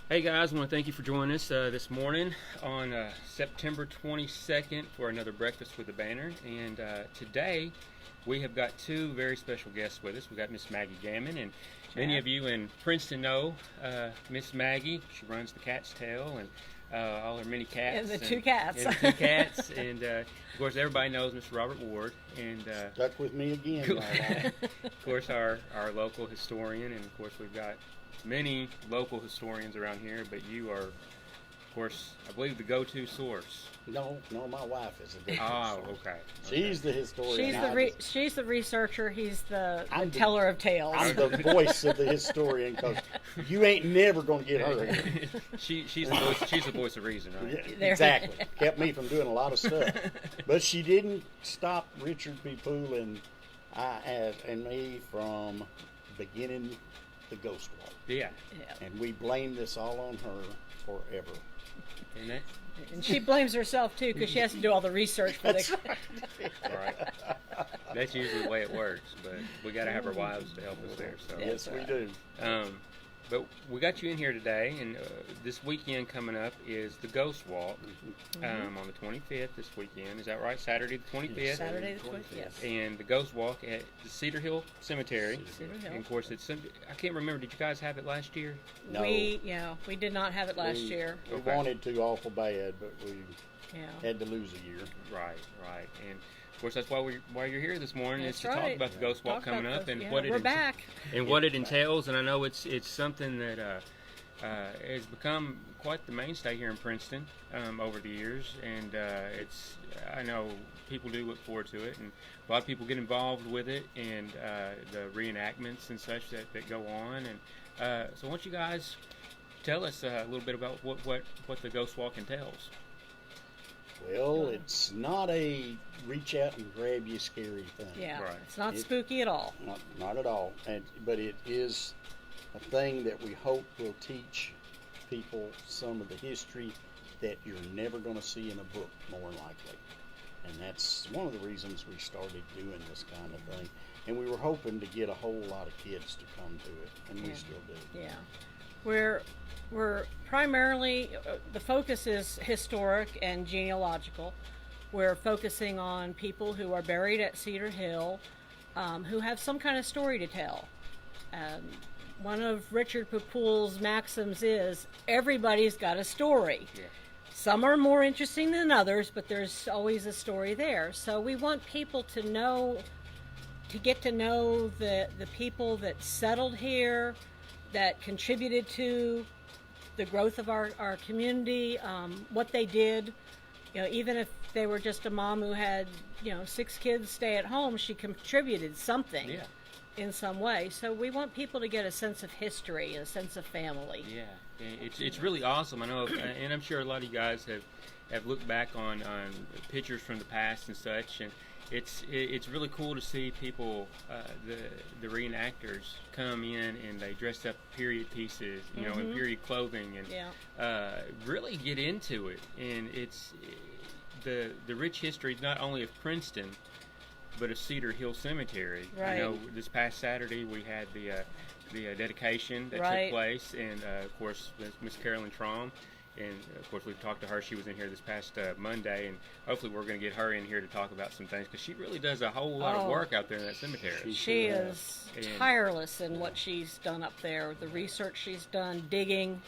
Hey guys, I want to thank you for joining us this morning on September 22nd for another Breakfast with the Banner. And today we have got two very special guests with us. We've got Miss Maggie Gammon, and many of you in Princeton know Miss Maggie. She runs the Cat's Tail and all her many cats. And the two cats. And the two cats. And of course, everybody knows Mr. Robert Ward. And Stuck with me again. of course, our local historian, and of course, we've got many local historians around here, but you are, of course, I believe the go-to source. No, my wife is a good Oh, source. okay. She's the historian. She's the researcher. He's the I'm teller of tales. I'm the voice of the historian because you ain't never going to get her here. She's the voice of reason, right? Yeah, exactly. Kept me from doing a lot of stuff. But she didn't stop Richard P. Poole and me from beginning the Ghost Walk. Yeah. And we blame this all on her forever. Isn't it? And she blames herself too because she has to do all the research for the. All right. That's usually the way it works, but we got to have our wives to help us there. So. Yes, we do. But we got you in here today, and this weekend coming up is the Ghost Walk on the 25th this weekend. Is that right? Saturday the 25th? Saturday the 25th, yes. And the Ghost Walk at the Cedar Hill Cemetery. Cedar Hill. And of course, I can't remember, did you guys have it last year? No. We did not have it last year. We Okay. wanted to awful bad, but we had to lose a year. Right. And of course, that's why you're here this morning, That's is to talk right. about the Ghost Walk coming up and what it we're back. and what it entails. And I know it's something that has become quite the mainstay here in Princeton over the years, and I know people do look forward to it, and a lot of people get involved with it, and the reenactments and such that go on. And so, why don't you guys tell us a little bit about what the Ghost Walk entails? Well, it's not a reach out and grab you scary thing. Yeah, Right. it's not spooky at all. Not at all. But it is a thing that we hope will teach people some of the history that you're never going to see in a book, more than likely. And that's one of the reasons we started doing this kind of thing. And we were hoping to get a whole lot of kids to come to it, and we still do. Yeah, we're primarily the focus is historic and genealogical. We're focusing on people who are buried at Cedar Hill, who have some kind of story to tell. One of Richard P. Poole's maxims is everybody's got a story. Yeah. Some are more interesting than others, but there's always a story there. So we want people to get to know the people that settled here, that contributed to the growth of our community, what they did. Even if they were just a mom who had 6 kids stay at home, she contributed something in some way. So we want people to get a sense of history, a sense of family. Yeah, it's really awesome. I know, and I'm sure a lot of you guys have looked back on pictures from the past and such, and it's really cool to see people, the reenactors come in and they dress up period pieces, in period clothing, and really get into it. And it's the rich history not only of Princeton, but of Cedar Hill Cemetery. Right. This past Saturday we had the dedication that took place, and of course Miss Carolyn Traum. And, of course, we've talked to her. She was in here this past Monday, and hopefully we're going to get her in here to talk about some things, because she really does a whole lot of work out there in that cemetery. She is tireless in what she's done up there, the research she's done, digging,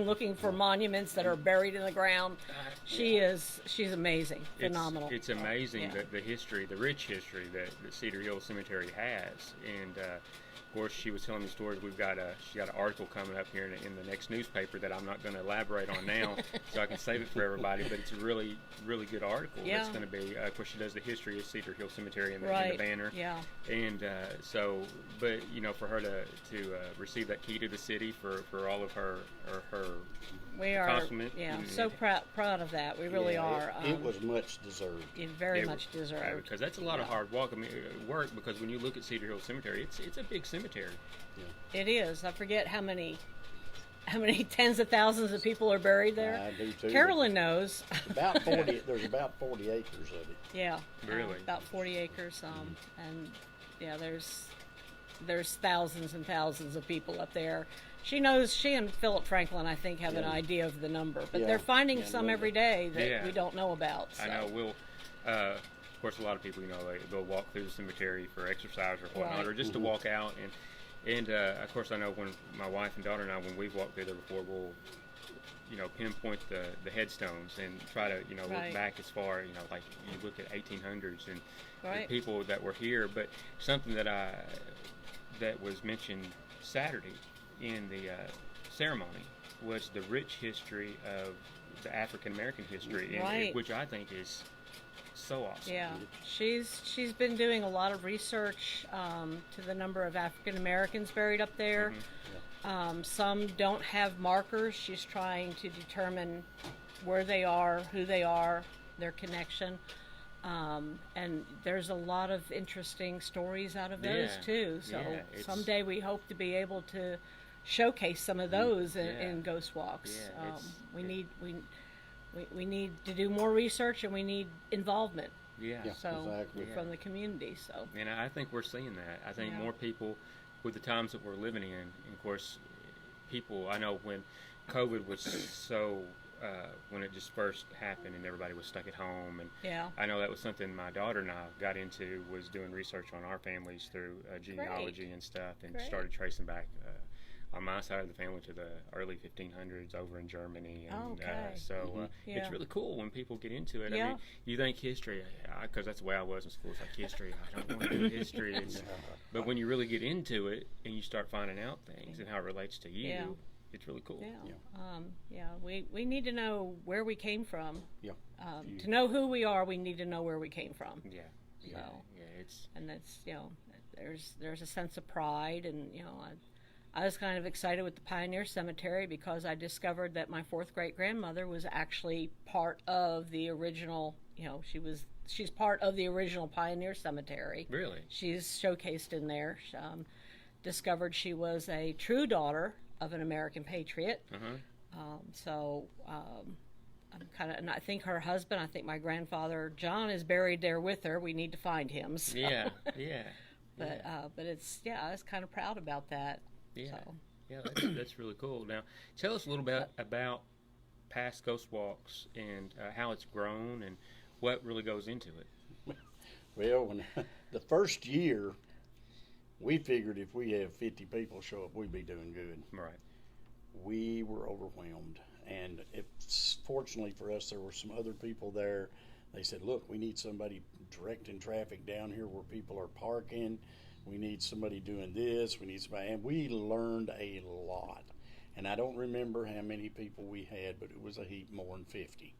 looking for monuments that are buried in the ground. She's amazing, phenomenal. It's amazing the history, the rich history that Cedar Hill Cemetery has. And, of course, she was telling me stories. She got an article coming up here in the next newspaper that I'm not going to elaborate on now, so I can save it for everybody. But it's a really, really good article. Yeah. That's going to be. Of course, she does the history of Cedar Hill Cemetery in the banner. Yeah. And but for her to receive that key to the city for all of her we are accomplishment. So proud of that. We really are. It was much deserved. Very much deserved. Because that's a lot of hard work. Work, because when you look at Cedar Hill Cemetery, it's a big cemetery. Yeah. It is. I forget how many tens of thousands of people are buried there. I do too. Carolyn knows. About 40. There's about 40 acres of it. Yeah. Really? About 40 acres. And there's thousands and thousands of people up there. She knows. She and Philip Franklin, I think, have an Yeah. idea of the number, but Yeah. they're finding Yeah, some Linda. every day that Yeah. we don't know about. So. I know. Of course, a lot of people, they'll walk through the cemetery for exercise or whatnot, Right. or just to walk out. And of course, I know when my wife and daughter and I, when we've walked through there before, we'll, pinpoint the headstones and try to, Right. look back as far, like you look at 1800s and the Right. people that were here. But something that was mentioned Saturday in the ceremony was the rich history of the African American history, Right. which I think is so awesome. Yeah, she's been doing a lot of research to the number of African Americans buried up there. Some don't have markers. She's trying to determine where they are, who they are, their connection. And there's a lot of interesting stories out of those Yeah. too. So Yeah, it's- someday we hope to be able to showcase some of those in Ghost Walks. Yeah, We need to do more research, and we need involvement. Yeah. Yeah. So Exactly. from the community. So And I think we're seeing that. I think Yeah. more people, with the times that we're living in, and of course, people, I know when COVID was when it just first happened and everybody was stuck at home, and yeah. I know that was something my daughter and I got into, was doing research on our families through genealogy and stuff, and Great. started tracing back on my side of the family to the early 1500s over in Germany. And Okay. It's Yeah. really cool when people get into it. I Yeah. mean, you think history, because that's the way I was in school. It's like history. I don't want to do history. But when you really get into it and you start finding out things and how it relates to you, Yeah. it's really cool. Yeah. We need to know where we came from. Yeah. To know who we are, we need to know where we came from. Yeah. So. Yeah. It's And that's there's a sense of pride, and I was kind of excited with the Pioneer Cemetery because I discovered that my fourth great grandmother was actually part of the original. She's part of the original Pioneer Cemetery. really. She's showcased in there. Discovered she was a true daughter of an American patriot. I'm kind of, and I think her husband, I think my grandfather John, is buried there with her. We need to find him. So. Yeah. Yeah. But it's I was kind of proud about that. Yeah. So. Yeah, that's really cool. Now, tell us a little bit about past Ghost Walks and how it's grown and what really goes into it. Well, when the first year, we figured if we have 50 people show up, we'd be doing good. Right. We were overwhelmed, and fortunately for us, there were some other people there. They said, look, we need somebody directing traffic down here where people are parking. We need somebody doing this. We need somebody, and we learned a lot. And I don't remember how many people we had, but it was a heap more than 50.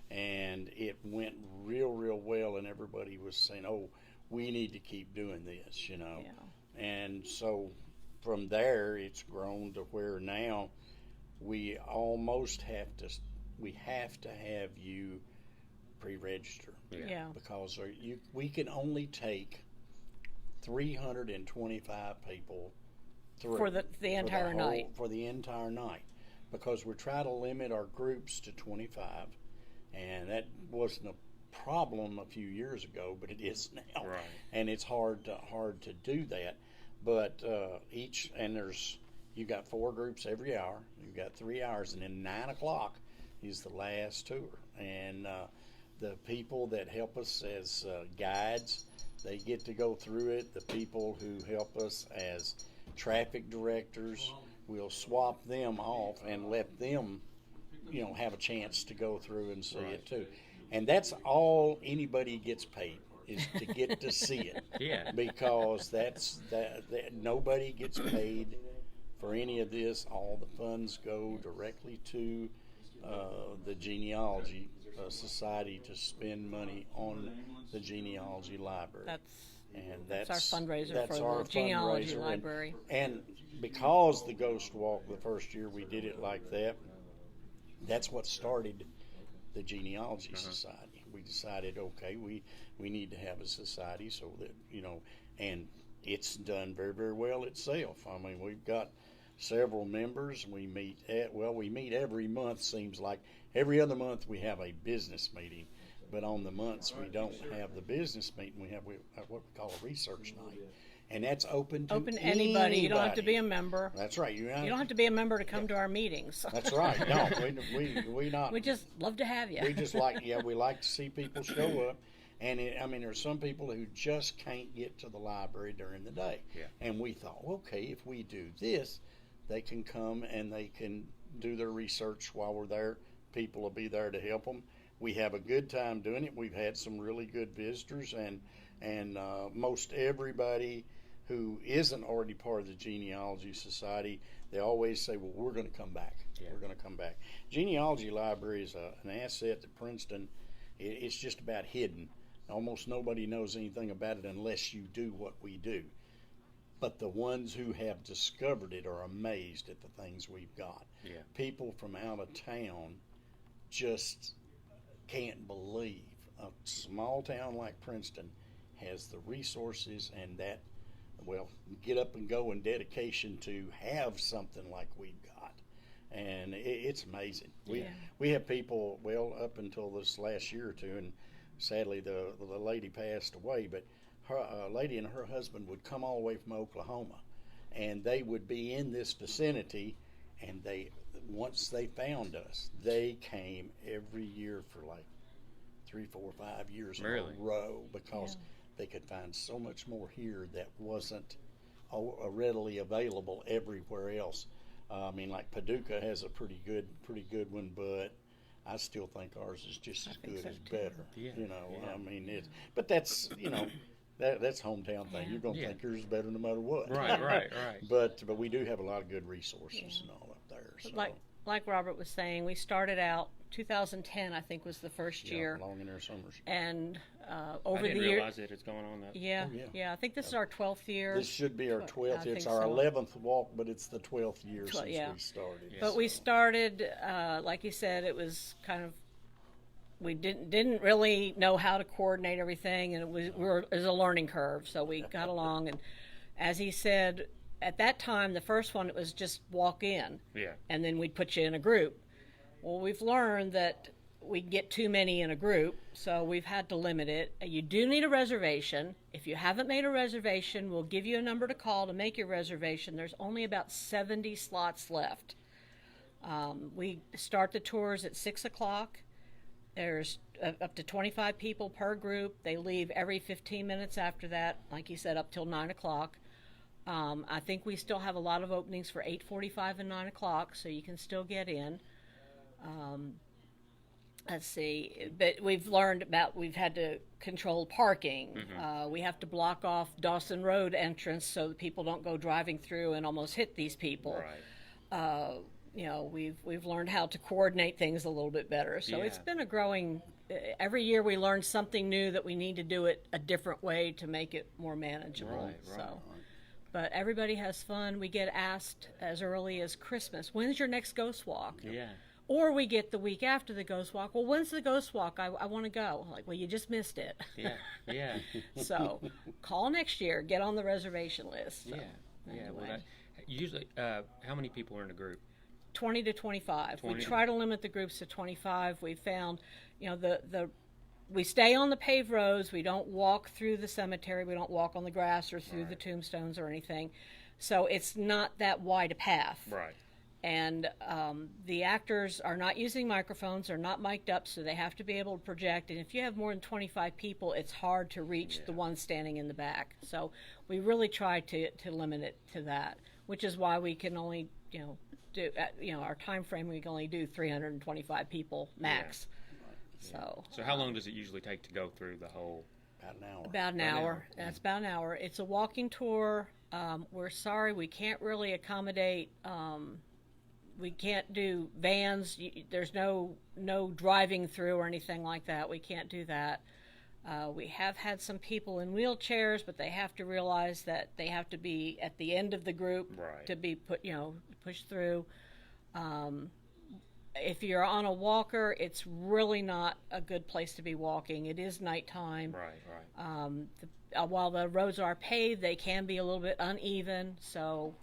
And it went real well, and everybody was saying, oh, we need to keep doing this, Yeah. And so from there, it's grown to where now we almost have to have you pre-register. Yeah. Because we can only take 325 people through For the entire night. For the entire night, because we're trying to limit our groups to 25, and that wasn't a problem a few years ago, but it is now. Right. And it's hard to do that. But you got 4 groups every hour. You've got 3 hours, and then 9 o'clock is the last tour. And the people that help us as guides, they get to go through it. The people who help us as traffic directors, we'll swap them off and let them, have a chance to go through and see it too. And that's all anybody gets paid, is to get to see it. Yeah. Because that nobody gets paid for any of this. All the funds go directly to the genealogy society to spend money on the genealogy library. That's our fundraiser that's for our the genealogy fundraiser. library. And because the Ghost Walk, the first year we did it like that, that's what started the genealogy society. We decided, okay, we need to have a society so that, and it's done very well itself. I mean, we've got several members. We meet every month. Seems like every other month we have a business meeting, but on the months we don't have the business meeting, we have what we call a research night. And that's open to Open to anybody. You don't have to be a anybody. member. That's right. You don't have to be a member to come to our meetings. That's right. No, we not. We just love to have you. We just like, we like to see people show up. And I mean, there's some people who just can't get to the library during the day. Yeah. And we thought, okay, if we do this, they can come and they can do their research while we're there. People will be there to help them. We have a good time doing it. We've had some really good visitors, and most everybody who isn't already part of the Genealogy Society, they always say, well, we're going to come back. Yeah. We're going to come back. Genealogy Library is an asset to Princeton. It's just about hidden. Almost nobody knows anything about it unless you do what we do. But the ones who have discovered it are amazed at the things we've got. Yeah. People from out of town just can't believe a small town like Princeton has the resources and that, well, get up and go and dedication to have something like we've got. And it's amazing. We have people, well, up until this last year or two, and sadly the lady passed away, but a lady and her husband would come all the way from Oklahoma, and they would be in this vicinity, and once they found us, they came every year for like 3, 4, 5 years in a row because they could find so much more here that wasn't readily available everywhere else. I mean, like Paducah has a pretty good one, but I still think ours is just as good as better. Yeah. I mean, but that's that's hometown thing. You're gonna think yours is better no matter what. Right. But we do have a lot of good resources and all up there. So. Like Robert was saying, we started out 2010, I think, was the first year. Long in their summers. And over I didn't the years, realize that it's going on that. Yeah. I think this is our 12th year. This should be our 12th. It's think our so. 11th walk, but it's the 12th year since we started. Yes. But we started, like you said, it was kind of, we didn't really know how to coordinate everything, and it was a learning curve. So we got along, and as he said, at that time, the first one, it was just walk in, and then we'd put you in a group. Well, we've learned that we get too many in a group, so we've had to limit it. You do need a reservation. If you haven't made a reservation, we'll give you a number to call to make your reservation. There's only about 70 slots left. We start the tours at 6 o'clock. There's up to 25 people per group. They leave every 15 minutes after that, like you said, up till 9 o'clock. I think we still have a lot of openings for 8:45 and 9 o'clock, so you can still get in. Let's see, but we've had to control parking. We have to block off Dawson Road entrance so that people don't go driving through and almost hit these people. Right. We've learned how to coordinate things a little bit better. So it's been a growing. Every year we learn something new that we need to do it a different way to make it more manageable. Right. But everybody has fun. We get asked as early as Christmas, when's your next Ghost Walk? Yeah. Or we get the week after the Ghost Walk, well, when's the Ghost Walk? I want to go. I'm like, well, you just missed it. Yeah. So call next year. Get on the reservation list. So, Well, usually, how many people are in a group? 20 to 25. We try to limit the groups to 25. We found, we stay on the paved roads. We don't walk through the cemetery. We don't walk on the grass or through the tombstones or anything. So it's not that wide a path. Right. And the actors are not using microphones. They're not mic'd up, so they have to be able to project. And if you have more than 25 people, it's hard to reach the one standing in the back. So we really try to limit it to that, which is why we can only, do our time frame. We can only do 325 people max. So how long does it usually take to go through the whole? About an hour. That's about an hour. It's a walking tour. We're sorry we can't really accommodate. We can't do vans. There's no driving through or anything like that. We can't do that. We have had some people in wheelchairs, but they have to realize that they have to be at the end of the group to be pushed through. If you're on a walker, it's really not a good place to be walking. It is nighttime. Right. While the roads are paved, they can be a little bit uneven, so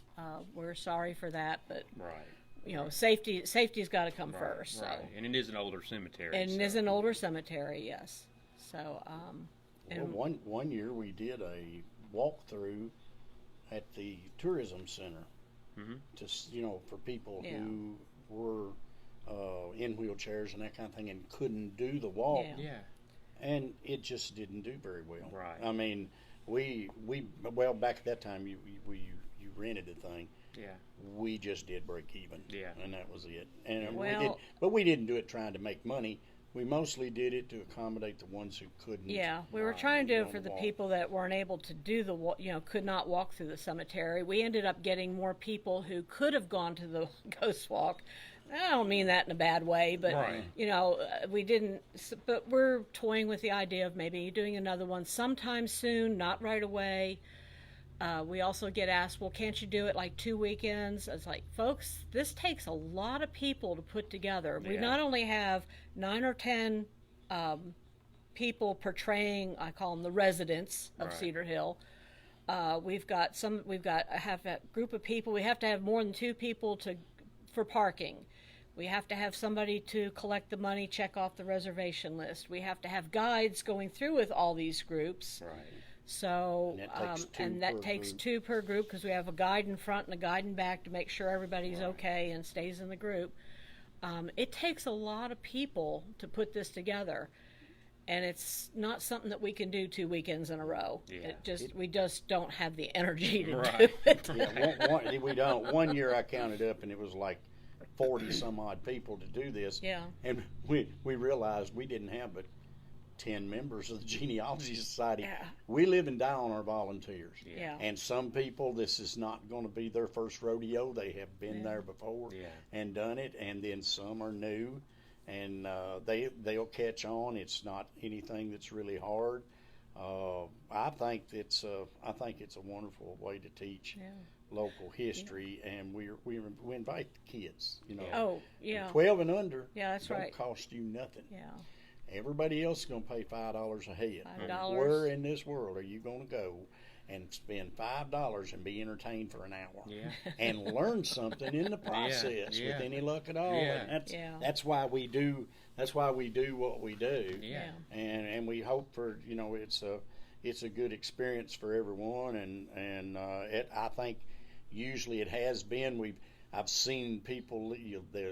we're sorry for that. But safety's got to come first. Right. So. And it is an older cemetery. And it is an older cemetery, yes. So, one year we did a walkthrough at the tourism center Mm-hmm. for people Yeah. who were in wheelchairs and that kind of thing and couldn't do the walk, Yeah. Yeah. and it just didn't do very well. Right. I mean, we back at that time you rented the thing. Yeah. We just did break even. Yeah. And that was it. And Well- we didn't do it trying to make money. We mostly did it to accommodate the ones who couldn't. Yeah, we were trying to do it for the people that weren't able to do could not walk through the cemetery. We ended up getting more people who could have gone to the ghost walk. I don't mean that in a bad way, but Right. we didn't. But we're toying with the idea of maybe doing another one sometime soon, not right away. We also get asked, well, can't you do it like 2 weekends? It's like, folks, this takes a lot of people to put together. We Yeah. not only have 9 or 10 people portraying, I call them the residents of Right. Cedar Hill. We've got a group of people. We have to have more than 2 people for parking. We have to have somebody to collect the money, check off the reservation list. We have to have guides going through with all these groups. Right. So, And that takes two per group. 2 per group because we have a guide in front and a guide in back to make sure everybody's okay and stays in the group. It takes a lot of people to put this together, and it's not something that we can do 2 weekends in a row. Yeah. We just don't have the energy to Right. do it. Yeah, we don't. One year I counted up, and it was like 40 some odd people to do this. Yeah. And we realized we didn't have but 10 members of the Genealogy Society. Yeah. We live and die on our volunteers. Yeah. And some people, this is not going to be their first rodeo. They have been there before Yeah. and done it. And then some are new, and they'll catch on. It's not anything that's really hard. I think it's a wonderful way to teach Yeah. local history, and we invite the kids. Oh, yeah. 12 and under. Yeah, that's don't right. cost you nothing. Yeah. Everybody else is going to pay $5 a head. $5. Where in this world are you going to go and spend $5 and be entertained for an hour Yeah. and learn something in the process yeah. with any luck at all? Yeah. And that's why we do what we do. Yeah. And we hope for it's a good experience for everyone, and I think usually it has been. I've seen people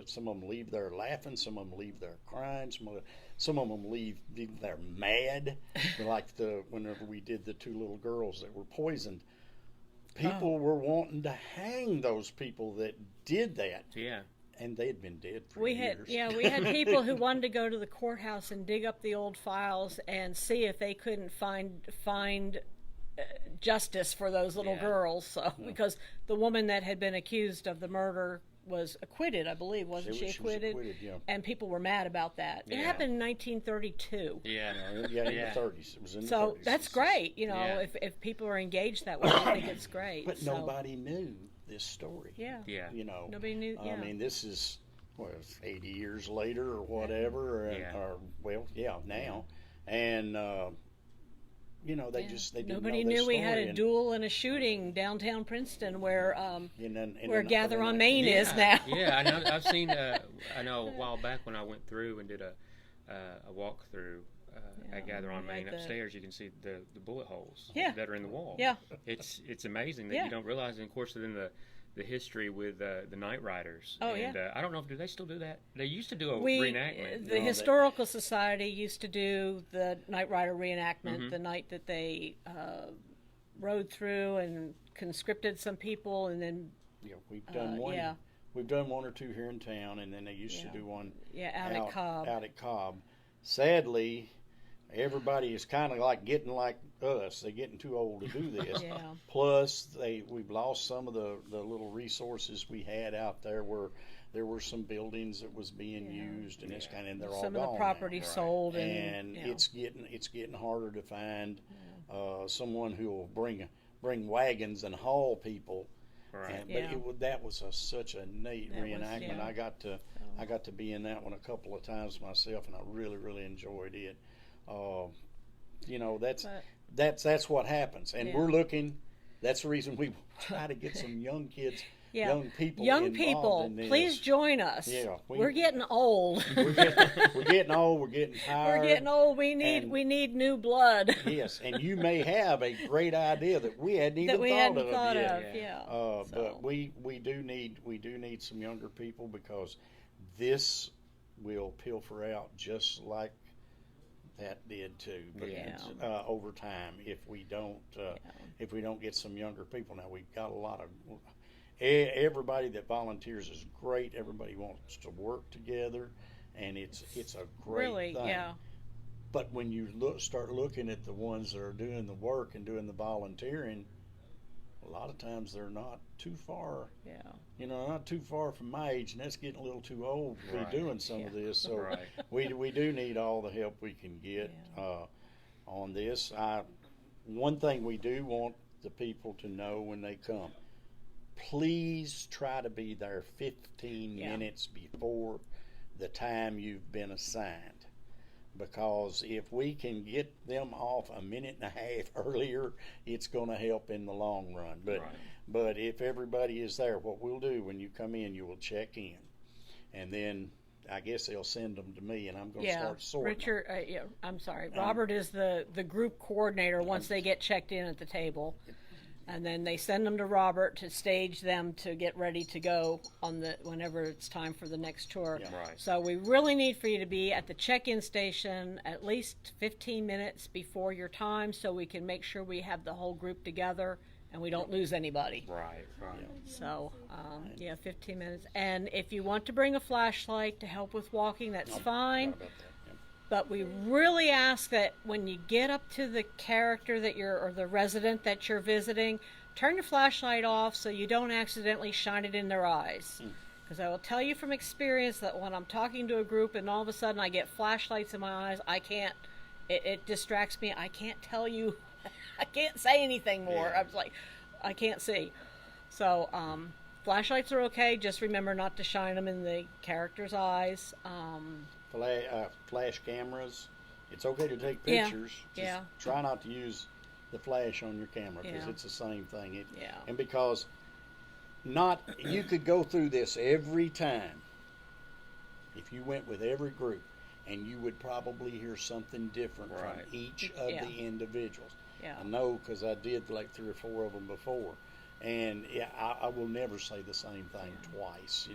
some of them leave there laughing, some of them leave there crying, some of them leave there mad. Like whenever we did the 2 little girls that were poisoned, people were wanting to hang those people that did that, Yeah. and they had been dead for We years. had people who wanted to go to the courthouse and dig up the old files and see if they couldn't find justice for those little Yeah. girls. So because the woman that had been accused of the murder was acquitted, I believe, wasn't she was acquitted? acquitted, yeah. And people were mad about that. It Yeah. happened in 1932. Yeah. Yeah, in Yeah. the 30s. It was in the So 30s. that's great, Yeah. if people are engaged that way, I think it's great. But So, nobody knew this story. Yeah. Yeah. Nobody knew. Yeah. I mean, this is it's 80 years later or whatever, Yeah. now, and they didn't Nobody know this knew we story, had a and- duel and a shooting downtown Princeton where and where then Gather on Main Yeah. is now. Yeah, I know. I've seen. I know a while back when I went through and did a walkthrough at Gather on we had Main the- upstairs. You can see the bullet holes Yeah. that are in the wall. Yeah. It's amazing that Yeah. you don't realize. And of course, then the history with the Night Riders. Oh, and, yeah. I don't know if do they still do that. They used to do a We reenactment. the Historical Society used to do the Night Rider reenactment Mm-hmm. the night that they rode through and conscripted some people, and then we've done one. yeah. We've done 1 or 2 here in town, and then they used to do one out at Cobb. Out at Cobb. Sadly, everybody is kind of like getting like us. They're getting too old to do this. Yeah. Plus, we've lost some of the little resources we had out there where there were some buildings that was being used, and it's kind of they're all Some gone of the now. property sold, And yeah. it's getting harder to find someone who will bring wagons and haul people. Right. But Yeah. that was such a neat That was, reenactment. yeah. I got to be in that one a couple of times myself, and I really enjoyed it. That's what happens, and Yeah. we're looking. That's the reason we try to get some young kids Yeah. young people Young involved people, in this. please join us. Yeah, we're getting old. We're getting old. We're getting tired. We're getting old. We and- need new blood. Yes, and you may have a great idea that we hadn't even that we thought hadn't of thought yet. of. Yeah. But So, we do need some younger people, because this will pilfer out just like that did too. But over time, if we don't get some younger people. Now we've got a lot of everybody that volunteers is great. Everybody wants to work together, and it's a great really, thing. yeah. But when you start looking at the ones that are doing the work and doing the volunteering, a lot of times they're not too far. Yeah. Not too far from my age, and that's getting a little too old to be doing some of this. So we do need all the help we can get on this. One thing we do want the people to know when they come: please try to be there 15 minutes before the time you've been assigned. Because if we can get them off a minute and a half earlier, it's going to help in the long run. But if everybody is there, what we'll do when you come in, you will check in, and then I guess they'll send them to me, and I'm going to start sorting. Richard, I'm sorry. Robert is the group coordinator once they get checked in at the table. And then they send them to Robert to stage them to get ready to go on whenever it's time for the next tour. Yeah. Right. So we really need for you to be at the check-in station at least 15 minutes before your time, so we can make sure we have the whole group together and we don't lose anybody. Right. So 15 minutes. And if you want to bring a flashlight to help with walking, that's fine. About that, yeah. But we really ask that when you get up to the character or the resident that you're visiting, turn your flashlight off so you don't accidentally shine it in their eyes. Because I will tell you from experience that when I'm talking to a group and all of a sudden I get flashlights in my eyes, I can't, it distracts me. I can't tell you, I can't say anything more. I was like, I can't see. So, flashlights are okay. Just remember not to shine them in the character's eyes. Flash cameras, it's okay to take pictures. Just try not to use the flash on your camera, because it's the same thing. And because you could go through this every time if you went with every group, and you would probably hear something different from each of the individuals. I know, because I did like 3 or 4 of them before, and I will never say the same thing twice.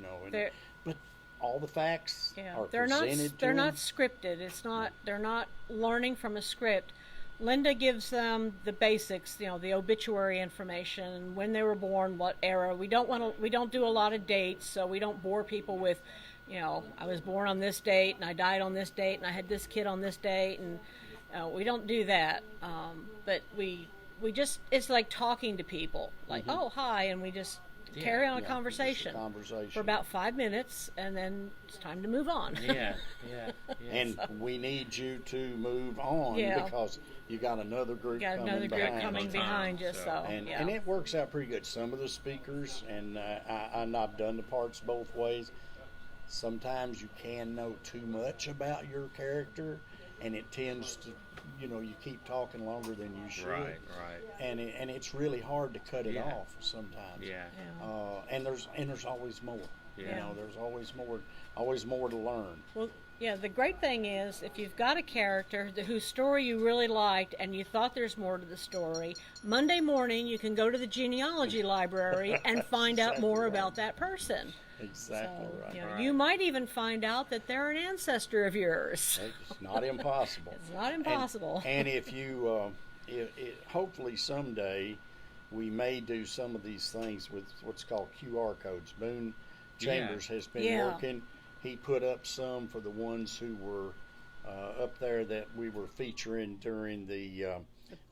But all the facts are presented to they're them. not scripted. It's not. They're not learning from a script. Linda gives them the basics, the obituary information, when they were born, what era. We don't do a lot of dates, so we don't bore people with, I was born on this date and I died on this date and I had this kid on this date, and we don't do that. But we just, it's like talking to people, like, oh, hi, and we just carry on a conversation for about 5 minutes, and then it's time to move on. And we need you to move on, because you got another group coming behind you. So and it works out pretty good. Some of the speakers, and I've done the parts both ways. Sometimes you can know too much about your character, and it tends to, you keep talking longer than you should. Right. And it's really hard to cut it off sometimes. And there's always more. There's always more to learn. Well, the great thing is, if you've got a character whose story you really liked and you thought there's more to the story, Monday morning you can go to the genealogy library and find out more about that person. Exactly right. You might even find out that they're an ancestor of yours. It's not impossible. It's not impossible. And if you, hopefully someday, we may do some of these things with what's called QR codes. Boone Chambers has been working. He put up some for the ones who were up there that we were featuring during the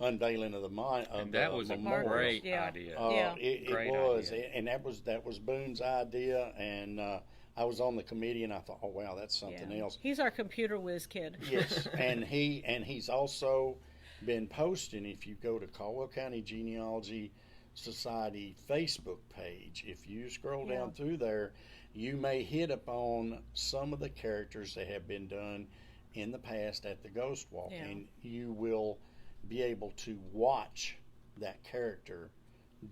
unveiling of the and that was memorial. A great idea. It was, and that was Boone's idea, and I was on the committee, and I thought, oh wow, that's something else. He's our computer whiz kid. Yes, and he's also been posting. If you go to Caldwell County Genealogy Society Facebook page, if you scroll down through there, you may hit upon some of the characters that have been done in the past at the Ghost Walk, and you will be able to watch that character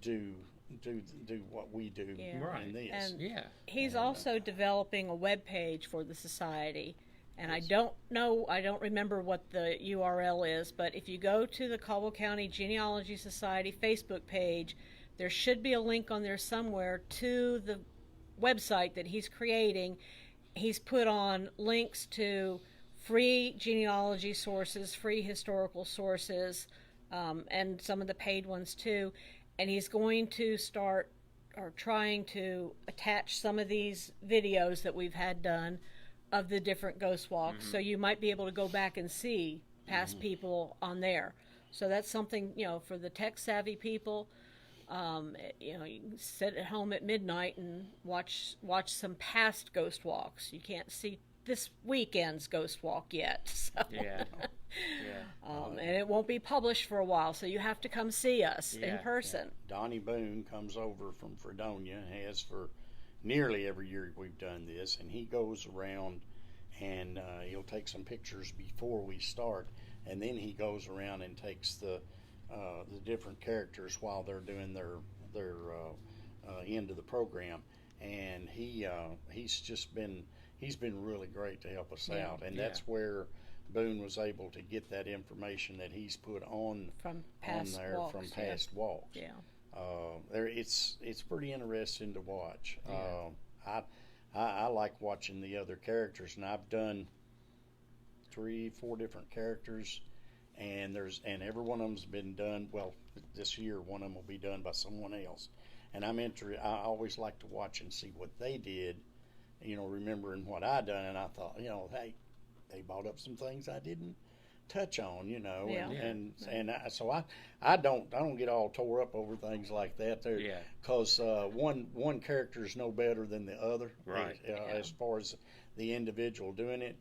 do do what we do Yeah. Right. in this. And Yeah. he's And, also developing a web page for the society. And I don't remember what the URL is, but if you go to the Caldwell County Genealogy Society Facebook page, there should be a link on there somewhere to the website that he's creating. He's put on links to free genealogy sources, free historical sources, and some of the paid ones too. And he's going to start or trying to attach some of these videos that we've had done of the different ghost walks. So you might be able to go back and see past people on there. So that's something, for the tech savvy people. You can sit at home at midnight and watch some past ghost walks. You can't see this weekend's ghost walk yet. So. Yeah. Yeah. And it won't be published for a while, so you have to come see us in Yeah. person. Donnie Boone comes over from Fredonia, has for nearly every year we've done this, and he goes around and he'll take some pictures before we start, and then he goes around and takes the different characters while they're doing their end of the program, and he's been really great to help us Yeah. out, and Yeah. that's where Boone was able to get that information that he's put on From past there walks. from past walks. Yeah. It's pretty interesting to watch. Yeah. I like watching the other characters, and I've done 3-4 different characters, and every one of them's been done. Well, this year one of them will be done by someone else, and I always like to watch and see what they did. Remembering what I done, and I thought, hey, they brought up some things I didn't touch on, Yeah. so I don't get all tore up over things like that there, Yeah. because one character is no better than the other, Right. as far as the individual doing it.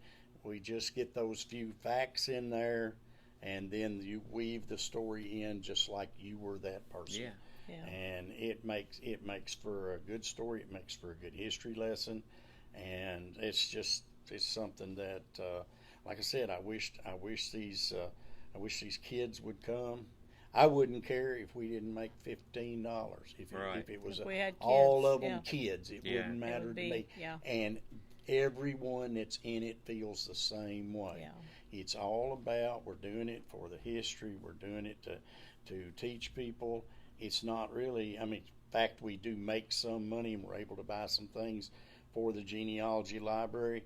We just get those few facts in there, and then you weave the story in just like you were that person. Yeah. Yeah. And it makes for a good story. It makes for a good history lesson, and it's something that, like I said, I wish these kids would come. I wouldn't care if we didn't make $15. Right. If it was If we had all kids, of them yeah. kids, it Yeah. wouldn't It matter would to be, me. yeah. And everyone that's in it feels the same way. Yeah. It's all about, we're doing it for the history. We're doing it to teach people. It's not really, in fact, we do make some money, and we're able to buy some things for the genealogy library.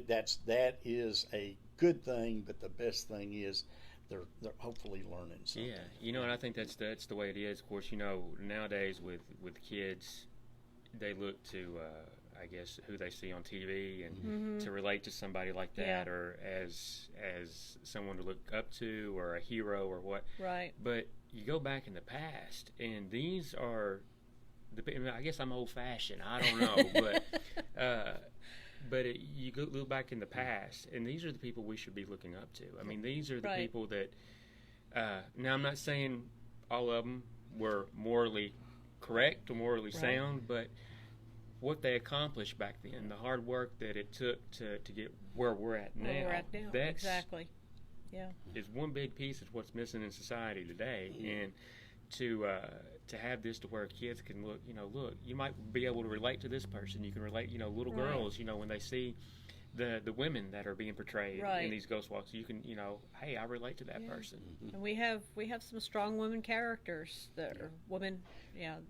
That is a good thing, but the best thing is they're hopefully learning something. Yeah, and I think that's the way it is. Of course, nowadays with kids, they look to I guess who they see on TV and to relate to somebody like that, Yeah. or as someone to look up to, or a hero, or what. Right. But you go back in the past, and these are I guess I'm old fashioned. I don't know, but you look back in the past, and these are the people we should be looking up to. These are the Right. people that. Now, I'm not saying all of them were morally correct or morally Right. sound, but what they accomplished back then, the hard work that it took to get where we're at now, Where we're at now. that's Exactly. Yeah. is one big piece of what's missing in society today. And to have this to where kids can look, you might be able to relate to this person. You can relate, little Right. girls, when they see the women that are being portrayed Right. in these ghost walks, you can, hey, I relate to that Yeah. person. And we have some strong women characters that are women,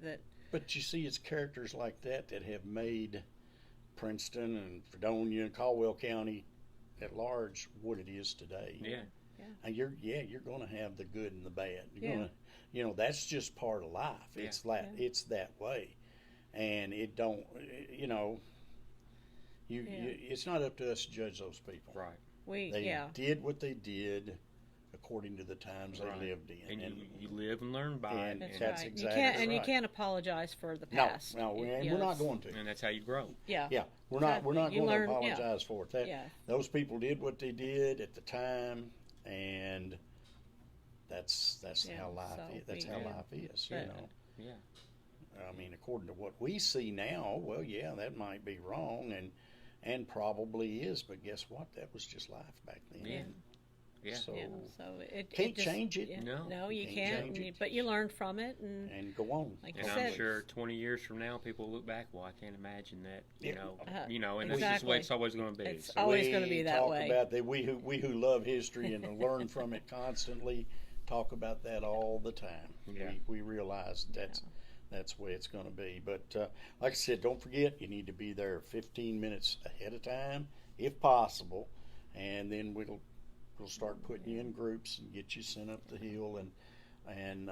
that But you see, it's characters like that have made Princeton and Fredonia and Caldwell County at large what it is today. Yeah. And you're going to have the good and the bad. You're Yeah. going to, that's just part of life. Yeah. It's that way, and it don't, it's not up to us to judge those people. Right. They did what they did according to the times Right. they lived in, And you live and learn by and it. that's right. exactly You right. can't apologize for the No, past. and we're not going to. And that's how you grow. Yeah. Yeah, we're not Exactly. going You to learn- apologize for it. Yeah. Those people did what they did at the time, and that's Yeah, how life so is. That's we- how yeah. life is. But- Yeah. According to what we see now, well, yeah, that might be wrong, and probably is. But guess what? That was just life back then. Yeah. Yeah. So Yeah, so it can't just, change it. yeah, No. you Can't can't. change it. But you learn from it, and and go on. like And you I'm said, sure 20 years from now, people look back. Well, I can't imagine that. And that's just the exactly. way it's always going to be. It's So, always going to be We that talk way. about that. We who love history and learn from it constantly talk about that all the time. Yeah. We realize that's the way it's going to be. But like I said, don't forget you need to be there 15 minutes ahead of time, if possible, and then we'll start putting you in groups and get you sent up the hill, and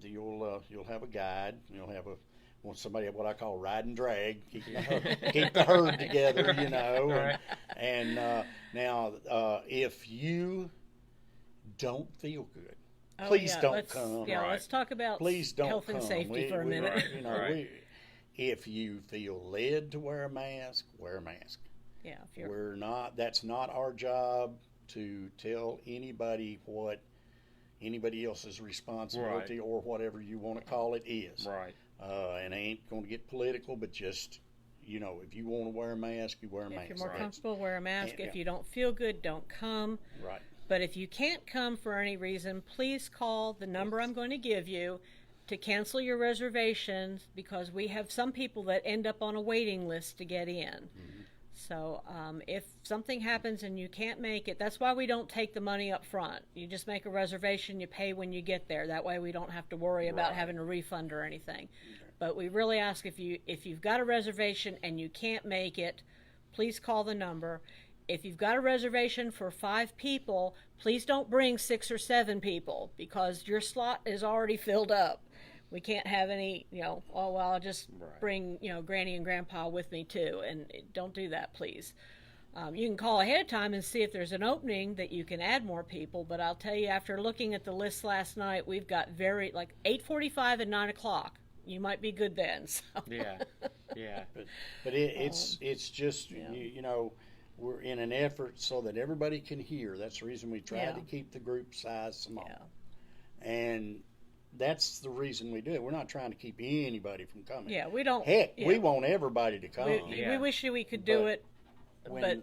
you'll have a guide. You'll have somebody what I call ride and drag, keep the herd together, Right. And now if you don't feel good, Oh, please yeah, don't come. Yeah, Right. let's talk about Please don't health come. and safety for a minute. Right. If you feel led to wear a mask, wear a mask. Yeah, if you're That's not our job to tell anybody what anybody else's responsibility or whatever you want to call it is. Right. And I ain't going to get political, but just, if you want to wear a mask, you wear a mask. if you're more Right. comfortable, wear a mask. And- If you don't feel good, don't come. Right. But if you can't come for any reason, please call the number I'm going to give you to cancel your reservations, because we have some people that end up on a waiting list to get in. So if something happens and you can't make it, that's why we don't take the money up front. You just make a reservation, you pay when you get there. That way we don't have to worry about having a refund or anything. But we really ask, if you've got a reservation and you can't make it, please call the number. If you've got a reservation for 5 people, please don't bring 6 or 7 people, because your slot is already filled up. We can't have any, I'll just Right. bring, Granny and Grandpa with me too. And don't do that, please. You can call ahead of time and see if there's an opening that you can add more people. But I'll tell you, after looking at the list last night, we've got 8:45 and 9 o'clock. You might be good then. So. Yeah. Yeah. But it's just, we're in an effort so that everybody can hear. That's the reason we try to keep the group size small. Yeah. And that's the reason we do it. We're not trying to keep anybody from coming. Yeah, we don't. Heck, yeah. we want everybody to come. We wish we could do But it, when,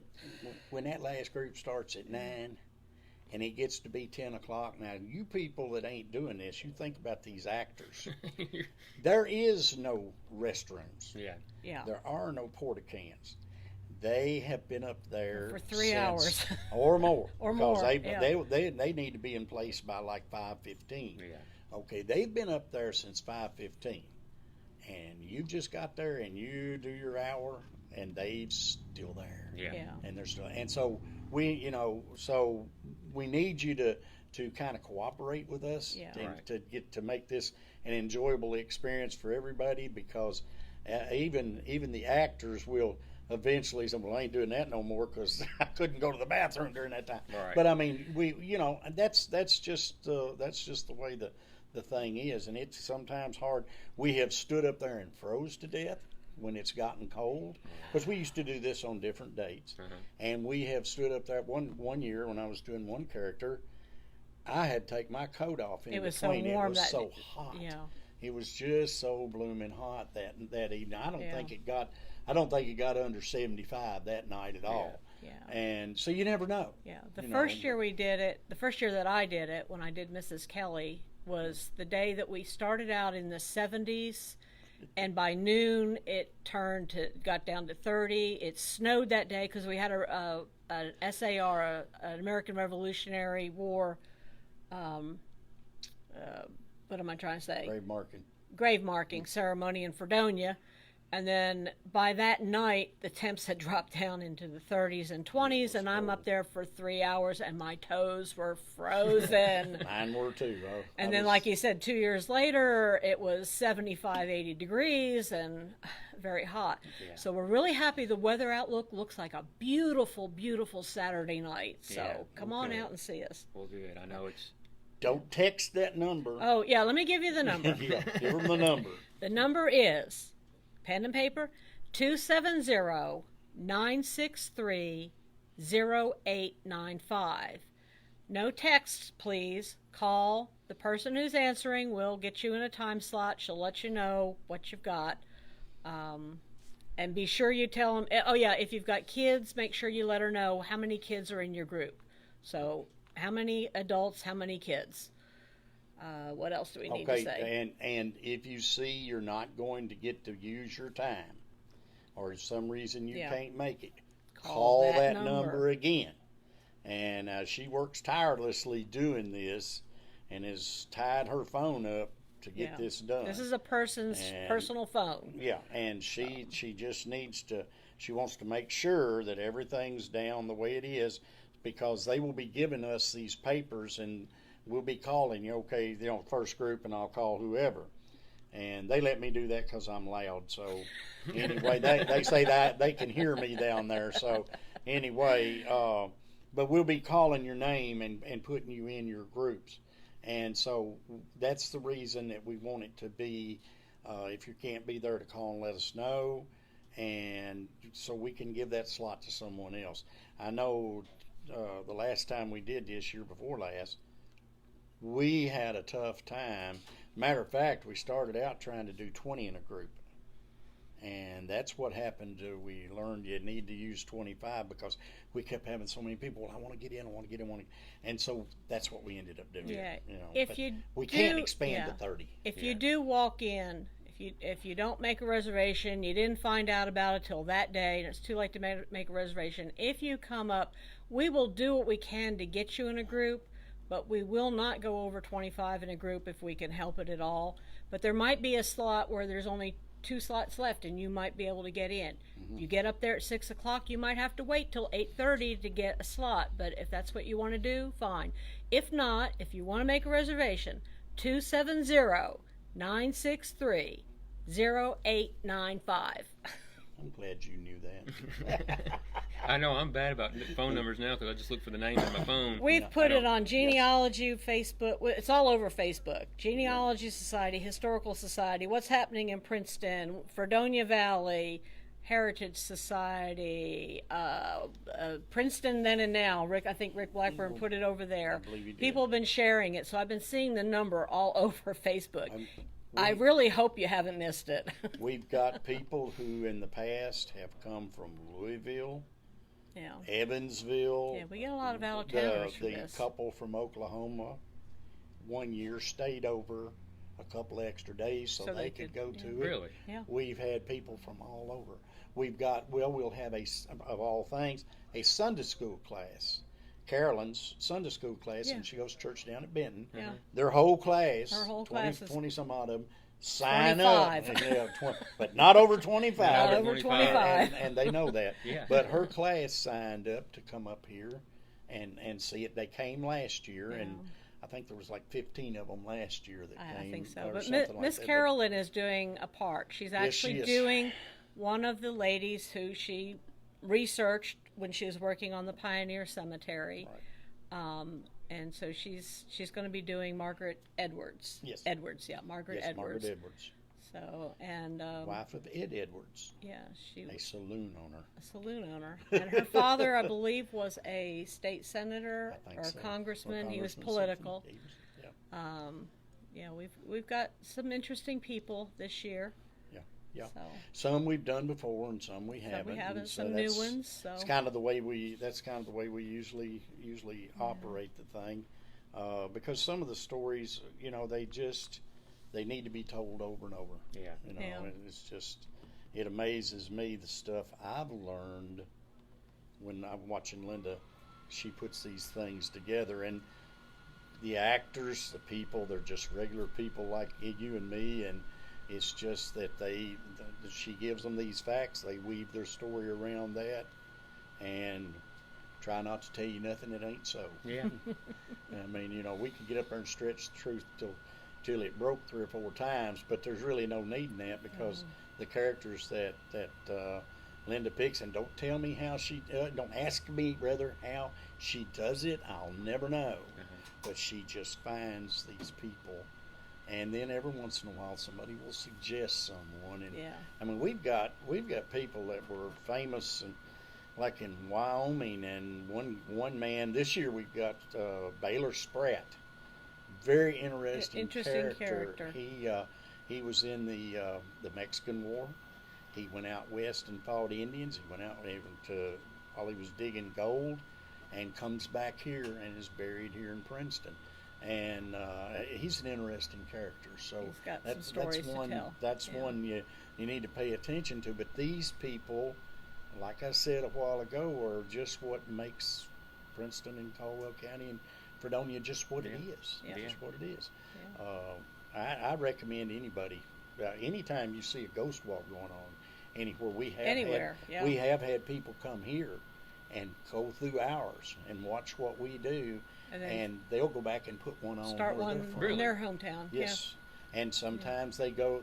when that last group starts at 9 and it gets to be 10 o'clock, now you people that ain't doing this, you think about these actors. There is no restrooms. Yeah. yeah. There are no porta cans. They have been up there For 3 since- hours. or more. Or because more, they need to be in place by like 5:15. Yeah. Okay, they've been up there since 5:15, and you just got there and you do your hour, and Dave's still there. Yeah. Yeah. And there's and so we need you to kind of cooperate with us Yeah. and Right. to get to make this an enjoyable experience for everybody, because even the actors will eventually say, well, I ain't doing that no more because I couldn't go to the bathroom during that time. Right. But I mean, that's just the way the thing is, and it's sometimes hard. We have stood up there and froze to death when it's gotten cold, because we used to do this on different dates. Uh-huh. And we have stood up there one year when I was doing one character. I had to take my coat off in It was so between. warm it was that so hot. Yeah. It was just so blooming hot that evening. I don't Yeah. think it got under 75 that night at all. Yeah. And so you never know. Yeah, the You first know, year we did it, the first year that I did it, when I did Mrs. Kelly, was the day that we started out in the 70s, and by noon it got down to 30. It snowed that day because we had an SAR, an American Revolutionary War. What am I trying to say? Grave marking. Grave marking ceremony in Fredonia. And then by that night, the temps had dropped down into the 30s and 20s, and I'm up there for 3 hours, and my toes were frozen. Mine were too. And then, like you said, 2 years later, it was 75, 80 degrees and very hot. Yeah. So we're really happy. The weather outlook looks like a beautiful, beautiful Saturday night. So Yeah, come on okay. out and see us. Well, good. I know it's. Don't text that number. Oh, yeah, let me give you the number. Yeah, give them the number. The number is, pen and paper, 270-963-0895. No texts, please. Call. The person who's answering will get you in a time slot. She'll let you know what you've got. And be sure you tell them, oh yeah, if you've got kids, make sure you let her know how many kids are in your group. So how many adults, how many kids. What else do we need to say? And if you see you're not going to get to use your time, or for some reason you can't make it, call that number again. And she works tirelessly doing this, and has tied her phone up to get this done. This is a person's personal phone. Yeah, and she just needs to. She wants to make sure that everything's down the way it is, because they will be giving us these papers, and we'll be calling you. Okay, first group, and I'll call whoever. And they let me do that because I'm loud. So anyway, they say that they can hear me down there. So anyway, but we'll be calling your name and putting you in your groups. And so that's the reason that we want it to be, if you can't be there, to call and let us know, and so we can give that slot to someone else. I know the last time we did this, year before last, we had a tough time. Matter of fact, we started out trying to do 20 in a group. And that's what happened. We learned you need to use 25 because we kept having so many people. Well, I want to get in. And so that's what we ended up doing. Yeah. We can't expand to 30. If you do walk in, if you don't make a reservation, you didn't find out about it till that day, and it's too late to make a reservation. If you come up, we will do what we can to get you in a group, but we will not go over 25 in a group if we can help it at all. But there might be a slot where there's only 2 slots left, and you might be able to get in. Mm-hmm. You get up there at 6 o'clock, you might have to wait till 8:30 to get a slot, but if that's what you want to do, fine. If not, if you want to make a reservation, 270-963-0895. I'm glad you knew that. I know I'm bad about phone numbers now because I just look for the names on my phone. We've put it on Genealogy, Facebook. It's all over Facebook. Genealogy Society, Historical Society, what's happening in Princeton, Fredonia Valley, Heritage Society, Princeton Then and Now. I think Rick Blackburn put it over there. I believe he did. People have been sharing it, so I've been seeing the number all over Facebook. I really hope you haven't missed it. We've got people who in the past have come from Louisville, Evansville. Yeah, we get a lot of out-of-towners for this. The couple from Oklahoma, one year stayed over a couple extra days so they could go to it. Really? Yeah. We've had people from all over. We've got, we'll have of all things, a Sunday school class. Carolyn's Sunday school class, and she goes to church down at Benton. Yeah. Their whole class, her whole 20 some odd of them, sign 25. up. Yeah, but not over 25. Not over 25. And they know that. Yeah. But her class signed up to come up here and see it. They came last year, and I think there was like 15 of them last year that came. I think so. But Miss Carolyn is doing a part. She's actually doing one of the ladies who she researched when she was working on the Pioneer Cemetery. Right. And so she's going to be doing Margaret Edwards. Yes. Edwards, yeah, Margaret Edwards. Margaret Edwards. So, and wife of Ed Edwards. Yeah, a saloon owner. A saloon owner. And her father, I believe, was a state senator or a congressman. He was political. We've got some interesting people this year. Yeah, some we've done before, and some we haven't. Some new ones. So it's kind of the way we. That's kind of the way we usually operate the thing, because some of the stories, they need to be told over and over. Yeah. And it's just, it amazes me the stuff I've learned when I'm watching Linda. She puts these things together, and the actors, the people, they're just regular people like you and me, and it's just that she gives them these facts. They weave their story around that, and try not to tell you nothing that ain't so. Yeah. I mean, we could get up there and stretch the truth till it broke 3 or 4 times, but there's really no need in that, because the characters that Linda picks, and don't tell me how don't ask me rather how she does it. I'll never know. But she just finds these people. And then every once in a while, somebody will suggest someone. And I mean, we've got people that were famous, and like in Wyoming, and one man this year we've got Baylor Spratt, very interesting character. He was in the Mexican War. He went out west and fought Indians. He went out while he was digging gold, and comes back here and is buried here in Princeton. And he's an interesting character. So He's got some stories that's one. to tell. That's Yeah. one you need to pay attention to. But these people, like I said a while ago, are just what makes Princeton and Caldwell County and Fredonia just what it is. Yeah. Just what it is. Yeah. I recommend anybody, anytime you see a ghost walk going on anywhere, Anywhere, yeah. we have had people come here and go through ours and watch what we do, And then and they'll go back and put one on. start where they're one from. Really? in their hometown. Yes. And sometimes they go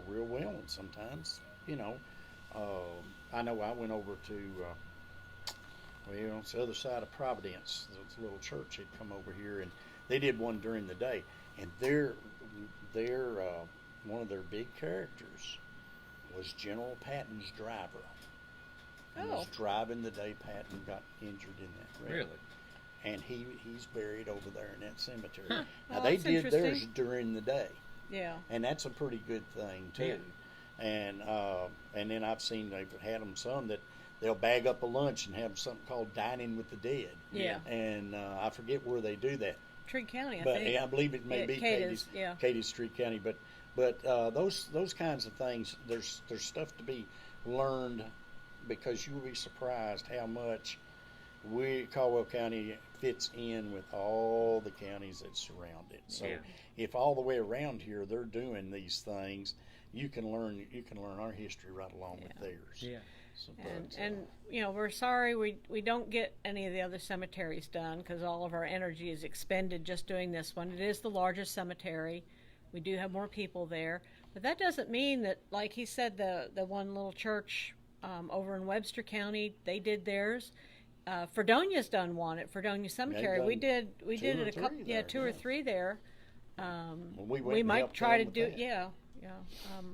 real well, and sometimes, I know I went over to, it's the other side of Providence. There's a little church had come over here, and they did one during the day. And they're one of their big characters was General Patton's driver. And was driving the day Patton got injured in that wreck. Really? And he's buried over there in that cemetery. Huh. Now Oh, they that's did theirs interesting. during the day, Yeah. and that's a pretty good thing too. And then I've seen they've had them some that they'll bag up a lunch and have something called Dining with the Dead. Yeah. And I forget where they do that, Trigg County, I but think. I believe it may Yeah, be Cadiz, yeah. Cadiz Street County. But those kinds of things, there's stuff to be learned, because you will be surprised how much Caldwell County fits in with all the counties that surround it. So Yeah. if all the way around here they're doing these things, you can learn our history right along with theirs. Yeah. So, And we're sorry we don't get any of the other cemeteries done, because all of our energy is expended just doing this one. It is the largest cemetery. We do have more people there, but that doesn't mean that, like he said, the one little church over in Webster County, they did theirs. Fredonia's done one at Fredonia Cemetery. done We did two it or a couple, three there, two or yeah. three there. Well, we went We and might helped try to them do with that. yeah.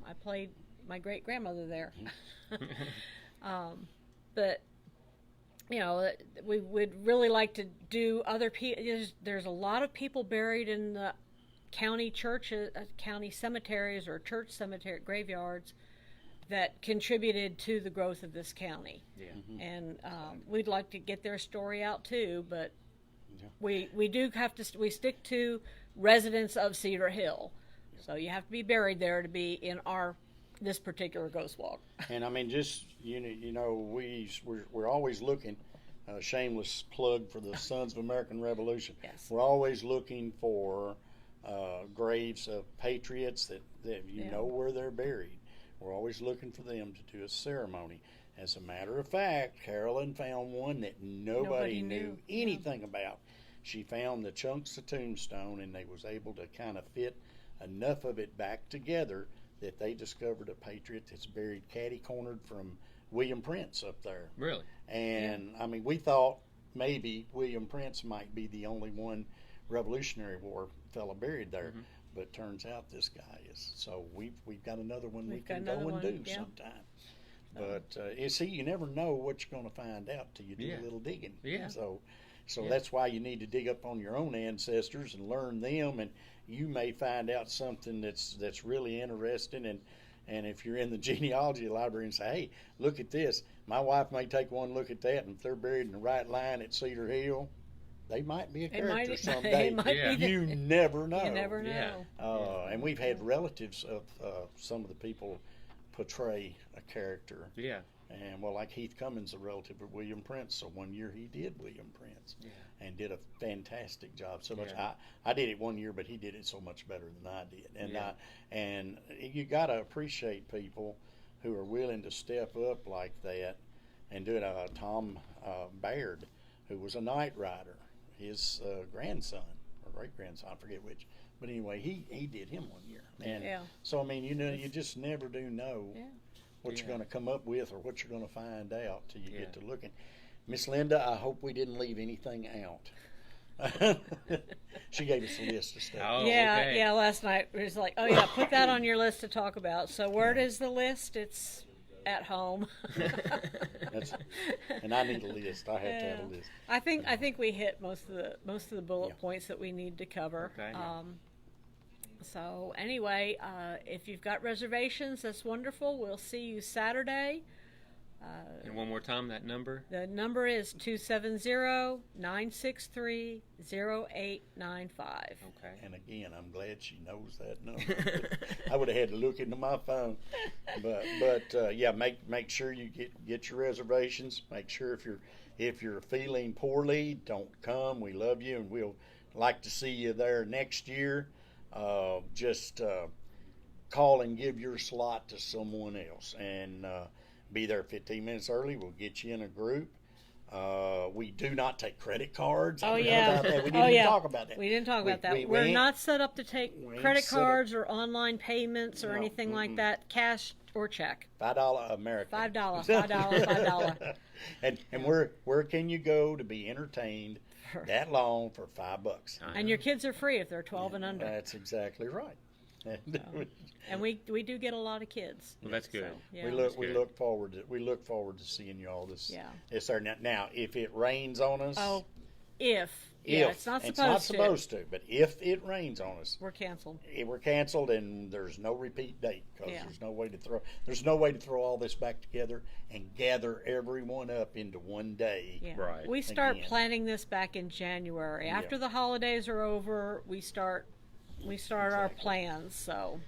I played my great grandmother there. But we would really like to do other people. There's a lot of people buried in the county churches, county cemeteries, or church cemetery graveyards that contributed to the growth of this county. Yeah. And we'd like to get their story out too, but Yeah. we do have to. We stick to residents of Cedar Hill, so you have to be buried there to be in this particular ghost walk. And I mean, just we're always looking. Shameless plug for the Sons of American Revolution. Yes. We're always looking for graves of patriots that Yeah. know where they're buried. We're always looking for them to do a ceremony. As a matter of fact, Carolyn found one that nobody knew anything about. She found the chunks of tombstone, and they was able to kind of fit enough of it back together that they discovered a patriot that's buried catty-cornered from William Prince up there. Really? And I mean, we thought maybe William Prince might be the only one Revolutionary War fella buried there, but turns out this guy is. So we've got another one we We've got can go another and one, do yeah. sometime. But you never know what you're going to find out till you do Yeah. a little digging. Yeah. So Yeah. that's why you need to dig up on your own ancestors and learn them, and you may find out something that's really interesting. And if you're in the genealogy library and say, hey, look at this, my wife may take one look at that, and if they're buried in the right line at Cedar Hill, they might be a It character might, someday. it might Yeah. be. You never know. You never know. Yeah. And we've had relatives of some of the people portray a character. Yeah. And like Heath Cummins, a relative of William Prince, so one year he did William Prince, Yeah. and did a fantastic job. So much. Yeah. I did it one year, but he did it so much better than I did. And Yeah. and you got to appreciate people who are willing to step up like that and do it. Tom Baird, who was a night rider, his grandson or great grandson, I forget which, but anyway, he did him one year. And Yeah. so I mean, you just never do know Yeah. what Yeah. you're going to come up with or what you're going to find out till you Yeah. get to looking. Miss Linda, I hope we didn't leave anything out. She gave us a list of stuff. Oh, Yeah, okay. yeah. Last night it was like, oh yeah, put that on your list to talk about. So where is the list? It's at home. And I need a list. I have to have a list. I think we hit most of the bullet Yeah. points that we need to cover. Okay. So anyway, if you've got reservations, that's wonderful. We'll see you Saturday. And one more time, that number. The number is 270-963-0895. Okay. And again, I'm glad she knows that number. I would have had to look into my phone, but yeah, make sure you get your reservations. Make sure if you're feeling poorly, don't come. We love you, and we'll like to see you there next year. Just call and give your slot to someone else, and be there 15 minutes early. We'll get you in a group. We do not take credit cards. Oh, I forgot yeah. about that. We didn't even talk about that. We didn't talk about that. we We're ain't- not set up to take we ain't credit set up- cards or online payments or No, anything like that, cash or check. $5 American. $5. And where can you go to be entertained that long for $5? And your kids are free if they're 12 and under. That's exactly right. And we do get a lot of kids. Well, that's good. So, yeah. We look forward to seeing you all this. Yeah. This there now. If it rains on us, Oh, it's not supposed to, but if it rains on us, we're canceled. we're canceled, and there's no repeat date because Yeah. there's no way to throw all this back together and gather everyone up into one day. Yeah. Right. We start Again. planning this back in January. After the holidays are over, we start our plans. So.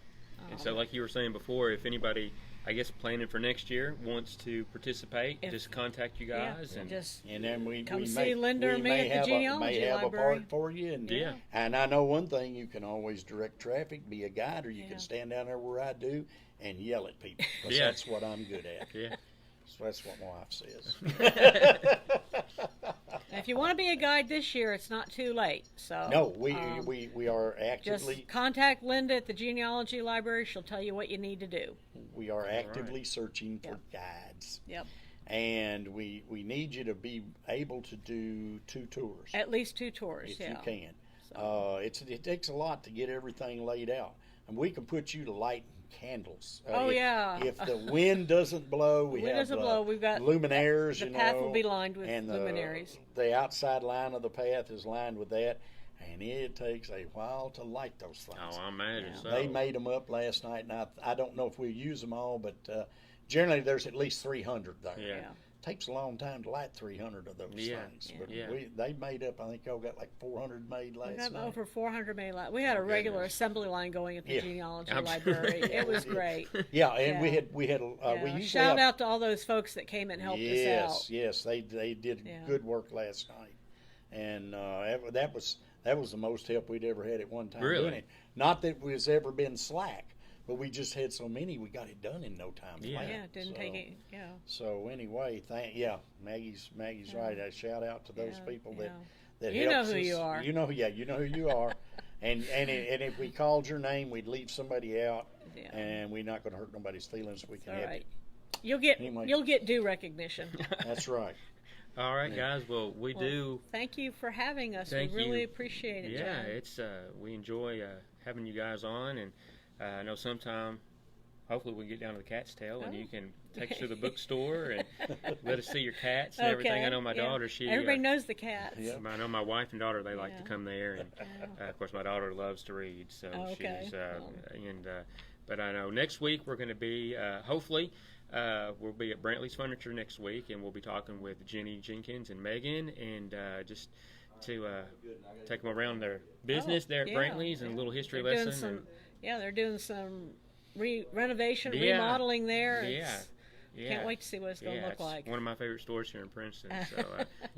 And so, like you were saying before, if anybody, I guess, planning for next year wants to participate, just contact you guys. Yeah, and just And then we Come we see may, Linda or we me may at the have genealogy may have library. a park for you. And, Yeah. and I know one thing: you can always direct traffic, be a guide, or you Yeah. can stand down there where I do and yell at people. 'Cause Yeah. that's what I'm good at. yeah. So that's what my wife says. if you want to be a guide this year, it's not too late. So No, we are actively just contact Linda at the genealogy library. She'll tell you what you need to do. we are actively searching for guides, Yep. and we need you to be able to do 2 tours At least 2 tours. if yeah. you can. So. It takes a lot to get everything laid out, and we can put you to light candles. Oh, if, yeah. If the wind doesn't blow, we Wind have doesn't blow, we've got luminaires. the path will be lined with and luminaries. The outside line of the path is lined with that, and it takes a while to light those things. Oh, I imagine so. They made them up last night, and I don't know if we use them all, but generally there's at least 300 there. Yeah. Yeah. Takes a long time to light 300 of those Yeah. things. Yeah. But Yeah. they made up, I think y'all got like 400 made We last got night. over 400 made. We had a regular assembly line going at the Yeah. genealogy I'm- library. It was great. Yeah, and Yeah. we had we Yeah. usually Shout have, out to all those folks that came and helped us out. Yes, they did Yeah. good work last night, and that was the most help we'd ever had at one time Really? doing it. Not that we've ever been slack, but we just had so many, we got it done in no time. Yeah. flat. Yeah, it didn't take it. Yeah. So anyway, Maggie's right. A shout out to those Yeah, people yeah. that You know helps who us. you are. You know who you are. And if we called your name, we'd leave somebody out, Yeah. and we're not going to hurt nobody's feelings. We can All help right. you. You'll Anyway. get due recognition. That's right. All right, guys. Well, we do. Thank you for having us. Thank we really you. appreciate it. Yeah, John. it's we enjoy having you guys on, and I know sometime, hopefully, we can get down to the Cat's Tail, and Oh. you can take us to the bookstore and let us see your cats and everything. Okay, I know my yeah. daughter. She Everybody knows the cats. Yeah. I know my wife and daughter. They like Yeah. to come there, and of course, my daughter loves to read. So Oh, okay. she's Well. but I know next week we're going to be hopefully. We'll be at Brantley's Furniture next week, and we'll be talking with Jenny Jenkins and Megan, and just to take them around their business there at yeah, Brantley's and a little history They're doing lesson. they're doing some renovation, Yeah. remodeling there. Yeah. Yeah. Can't wait to see what it's going to look it's like. one of my favorite stores here in Princeton. So,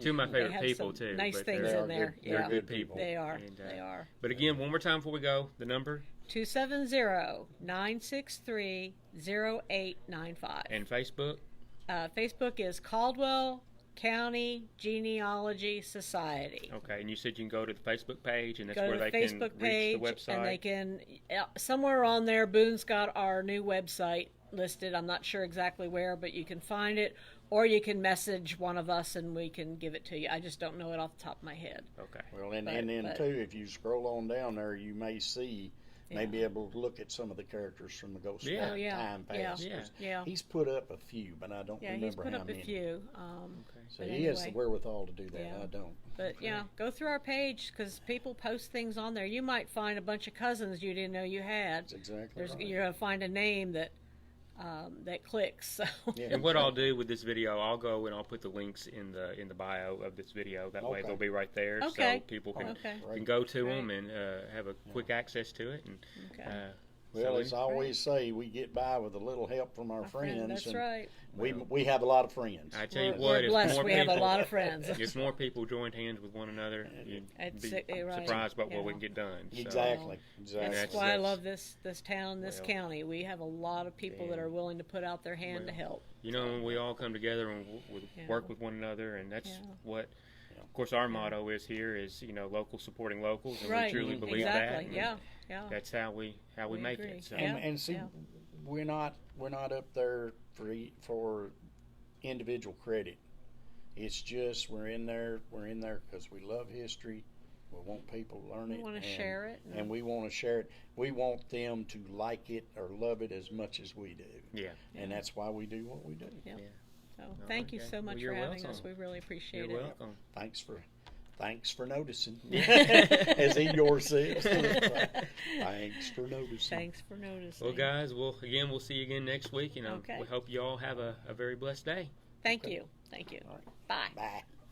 two of my favorite have people some too. nice but things they're- in there. They're Yeah. good people. They are. And, They are. But again, one more time before we go, the number 270-963-0895. and Facebook. Facebook is Caldwell County Genealogy Society. Okay, and you said you can go to the Facebook page, and that's Go where to the they Facebook can page, reach the website. and they can somewhere on there. Boone's got our new website listed. I'm not sure exactly where, but you can find it, or you can message one of us and we can give it to you. I just don't know it off the top of my head. Okay. Well, and But- then but- too, if you scroll on down there, you may see, may be able to look at some of the characters from the Ghost Yeah. Walk Oh, yeah. time Yeah. past. Yeah. 'Cause Yeah. He's put up a few, but I don't Yeah, remember he's put how up many. a few. So But he has the anyway. wherewithal to do that. Yeah. I don't. But yeah, go through our page because people post things on there. You might find a bunch of cousins you didn't know you had. That's exactly There's right. You're gonna find a name that that clicks. So Yeah. And what I'll do with this video, I'll go and I'll put the links in the bio of this video. That way Okay. they'll be right there, Okay. so people can, Okay. can go to Right. them and have a quick access to it. And Okay. Well, so as I always say, we get by with a little help from our friends. That's and right. We have a lot of friends. I tell you We're what, if blessed. more We have a people, lot of friends. if more people joined hands with one another, you'd That's be it, right. surprised about what Yeah. we can get done. So, Exactly. That's that's- why I love this town, this well, county. We have a lot of people that yeah. are willing to put out their hand to Well, help. you know, when we all come together and Yeah. work with one another, and that's Yeah. what, of course, our motto is here is, you know, locals supporting locals, and Right. we truly believe Exactly. that. Yeah. and Yeah. That's how we make agree. it. So. Yeah. And see, yeah. we're not up there for individual credit. It's just we're in there because we love history. We want people to learn We it. want to and- share it. and we want to share it. We want them to like it or love it as much as we do. Yeah. And that's why we do what we do. Yeah. Yeah. So thank you okay. so Well, much you're for having us. welcome. We really appreciate You're it. welcome. Thanks for noticing. As Igor says. Thanks for noticing. Thanks for noticing. Well, guys, we'll see you again next week, and Okay. we hope you all have a very blessed day. Thank you. Thank you. All right. Bye. Bye.